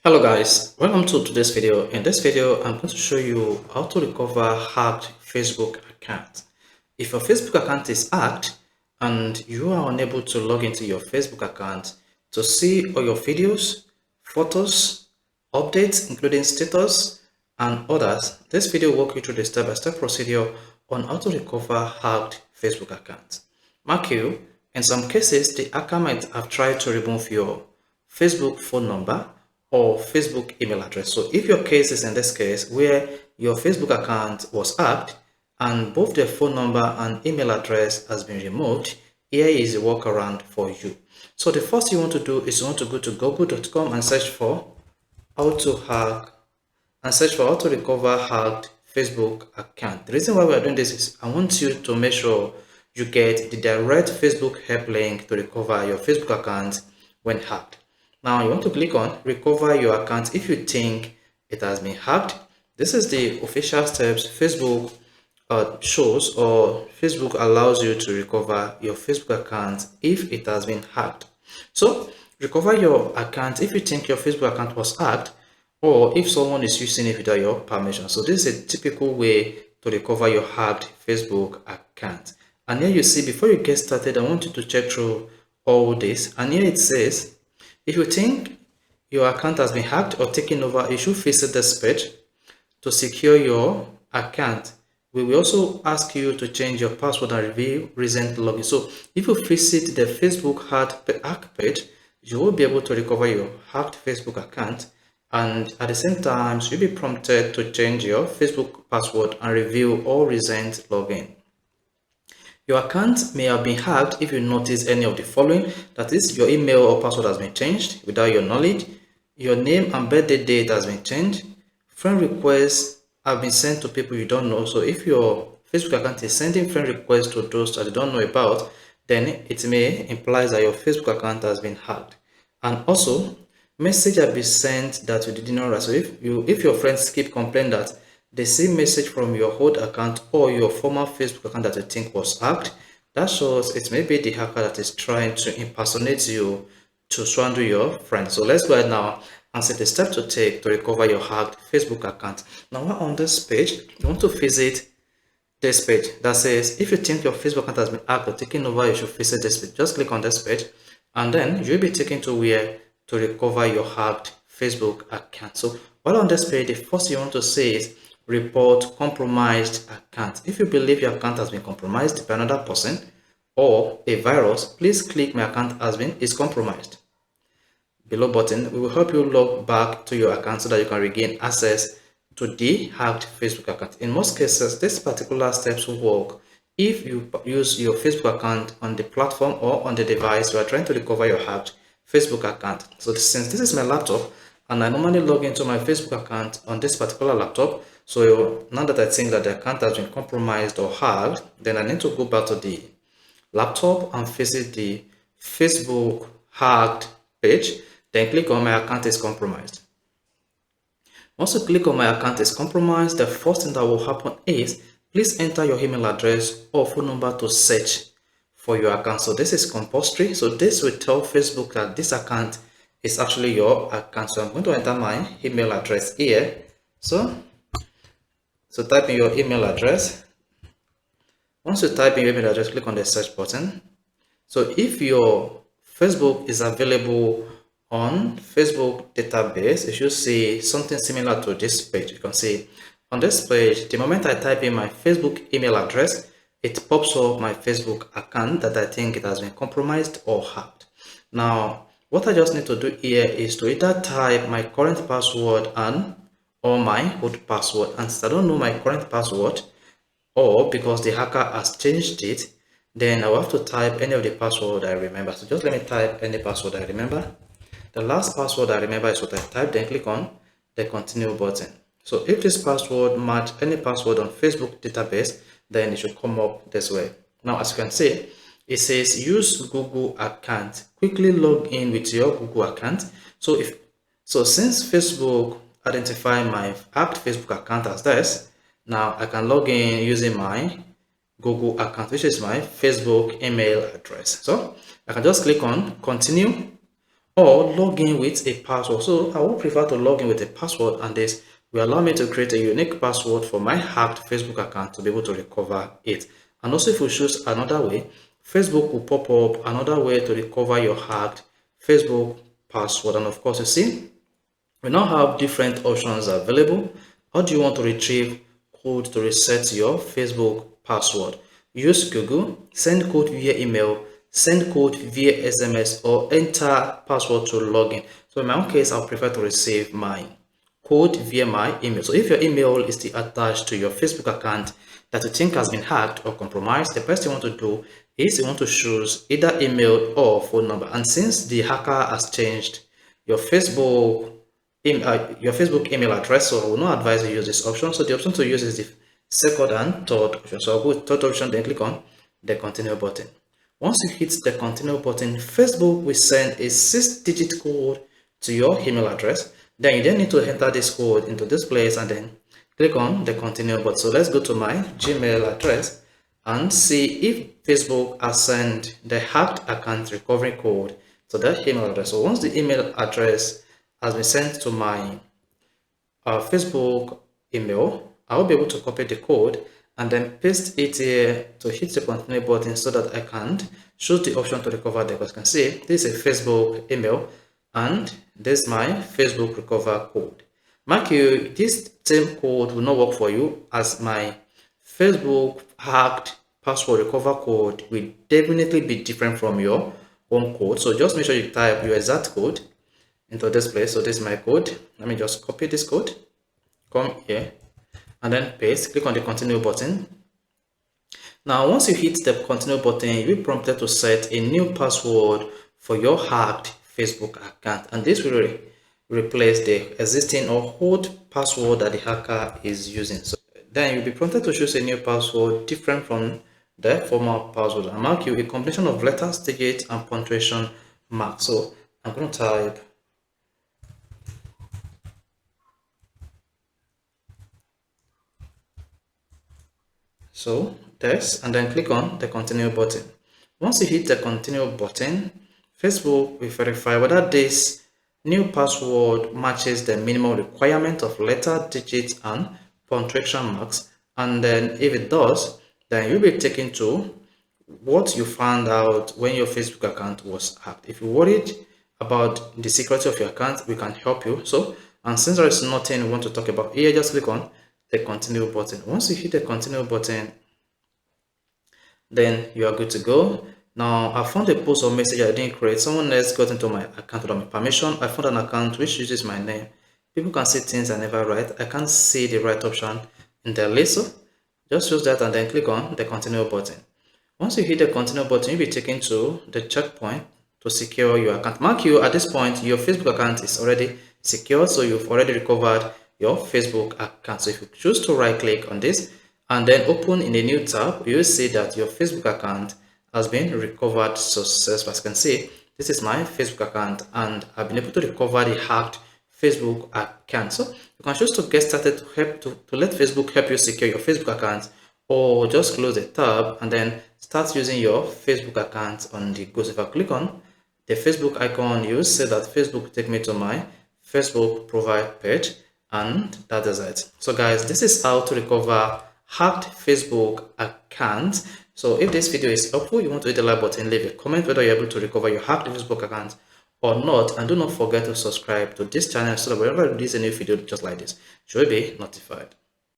Hello guys, welcome to today's video. In this video, I'm going to show you how to recover hacked Facebook account. If your Facebook account is hacked and you are unable to log into your Facebook account to see all your videos, photos, updates, including status and others, this video will walk you through the step-by-step procedure on how to recover hacked Facebook account. Mark you, in some cases, the hacker might have tried to remove your Facebook phone number or Facebook email address. So if your case is in this case where your Facebook account was hacked and both the phone number and email address has been removed, here is a workaround for you. So the first you want to do is you want to go to google.com and search for how to hack and search for how to recover hacked Facebook account. The reason why we are doing this is I want you to make sure you get the direct Facebook help link to recover your Facebook account when hacked. Now you want to click on recover your account if you think it has been hacked. This is the official steps Facebook shows or Facebook allows you to recover your Facebook account if it has been hacked. So recover your account if you think your Facebook account was hacked or if someone is using it without your permission. So this is a typical way to recover your hacked Facebook account. And here you see, before you get started, I want you to check through all this. And here it says, if you think your account has been hacked or taken over, you should visit this page to secure your account. We will also ask you to change your password and review recent login. So if you visit the Facebook hack page, you will be able to recover your hacked Facebook account. And at the same time, you'll be prompted to change your Facebook password and review all recent login. Your account may have been hacked if you notice any of the following. That is, your email or password has been changed without your knowledge. Your name and birthday date has been changed. Friend requests have been sent to people you don't know. So if your Facebook account is sending friend requests to those that you don't know about, then it may imply that your Facebook account has been hacked. And also, message have been sent that you did not receive. So if your friends keep complaining that they see message from your old account or your former Facebook account that you think was hacked, that shows it may be the hacker that is trying to impersonate you to swindle your friends. So let's go ahead now and see the step to take to recover your hacked Facebook account. Now on this page, you want to visit this page that says if you think your Facebook account has been hacked or taken over, you should visit this page. Just click on this page and then you'll be taken to where to recover your hacked Facebook account. So while on this page, the first you want to say is report compromised account. If you believe your account has been compromised by another person or a virus, please click my account is compromised. Below button, we will help you log back to your account so that you can regain access to the hacked Facebook account. In most cases, this particular steps will work if you use your Facebook account on the platform or on the device you are trying to recover your hacked Facebook account. So since this is my laptop and I normally log into my Facebook account on this particular laptop, so now that I think that the account has been compromised or hacked, then I need to go back to the laptop and visit the Facebook hacked page, then click on my account is compromised. Once you click on my account is compromised, the first thing that will happen is please enter your email address or phone number to search for your account. So this is compulsory. So this will tell Facebook that this account is actually your account. So I'm going to enter my email address here. So type in your email address. Once you type in your email address, click on the search button. So if your Facebook is available on Facebook database, you should see something similar to this page. You can see on this page, the moment I type in my Facebook email address, it pops up my Facebook account that I think it has been compromised or hacked. Now, what I just need to do here is to either type my current password or my old password. And since I don't know my current password, or because the hacker has changed it, then I will have to type any of the password I remember. So just let me type any password I remember. The last password I remember is what I typed, then click on the continue button. So if this password match any password on Facebook database, then it should come up this way. Now, as you can see, it says use Google account. Quickly log in with your Google account. So since Facebook identify my hacked Facebook account as this, now I can log in using my Google account, which is my Facebook email address. So I can just click on continue or log in with a password. So I would prefer to log in with a password, and this will allow me to create a unique password for my hacked Facebook account to be able to recover it. And also, if you choose another way, Facebook will pop up another way to recover your hacked Facebook password. And of course, you see, we now have different options available. How do you want to retrieve code to reset your Facebook password? Use Google, send code via email, send code via SMS, or enter password to login. So in my own case, I'll prefer to receive my code via my email. So if your email is still attached to your Facebook account that you think has been hacked or compromised, the best you want to do is you want to choose either email or phone number. And since the hacker has changed your Facebook email address, so I will not advise you use this option. So the option to use is the second and third option. So I'll go with third option, then click on the continue button. Once you hit the continue button, Facebook will send a 6-digit code to your email address. Then you then need to enter this code into this place and then click on the continue button. So let's go to my Gmail address and see if Facebook has sent the hacked account recovery code to that email address. So once the email address has been sent to my Facebook email, I will be able to copy the code and then paste it here to hit the continue button so that I can choose the option to recover the code. As you can see, this is a Facebook email and this is my Facebook recover code. Mark you, this same code will not work for you, as my Facebook hacked password recover code will definitely be different from your own code. So just make sure you type your exact code into this place. So this is my code. Let me just copy this code, come here and then paste, click on the continue button. Now once you hit the continue button, you'll be prompted to set a new password for your hacked Facebook account, and this will replace the existing or old password that the hacker is using. So then you'll be prompted to choose a new password different from the former password, and mark you a combination of letters, digits, and punctuation marks. So I'm going to type this and then click on the continue button. Once you hit the continue button, Facebook will verify whether this new password matches the minimum requirement of letter, digits, and punctuation marks. And then if it does, then you'll be taken to what you found out when your Facebook account was hacked. If you're worried about the security of your account, we can help you. So, and since there is nothing we want to talk about here, just click on the continue button. Once you hit the continue button, then you are good to go. Now I found a post or message I didn't create. Someone else got into my account without my permission. I found an account which uses my name. People can see things I never write. I can't see the right option in the list. So just choose that and then click on the continue button. Once you hit the continue button, you'll be taken to the checkpoint to secure your account. Mark you, at this point, your Facebook account is already secured, so you've already recovered your Facebook account. So if you choose to right click on this and then open in a new tab, you'll see that your Facebook account has been recovered successfully. As you can see, this is my Facebook account and I've been able to recover the hacked Facebook account. So you can choose to get started to let Facebook help you secure your Facebook account, or just close the tab and then start using your Facebook account on the go. So if I click on the Facebook icon, you will see that Facebook will take me to my Facebook profile page, and that is it. So guys, this is how to recover hacked Facebook account. So if this video is helpful, you want to hit the like button, leave a comment whether you're able to recover your hacked Facebook account or not, and do not forget to subscribe to this channel so that whenever I release a new video just like this, you will be notified.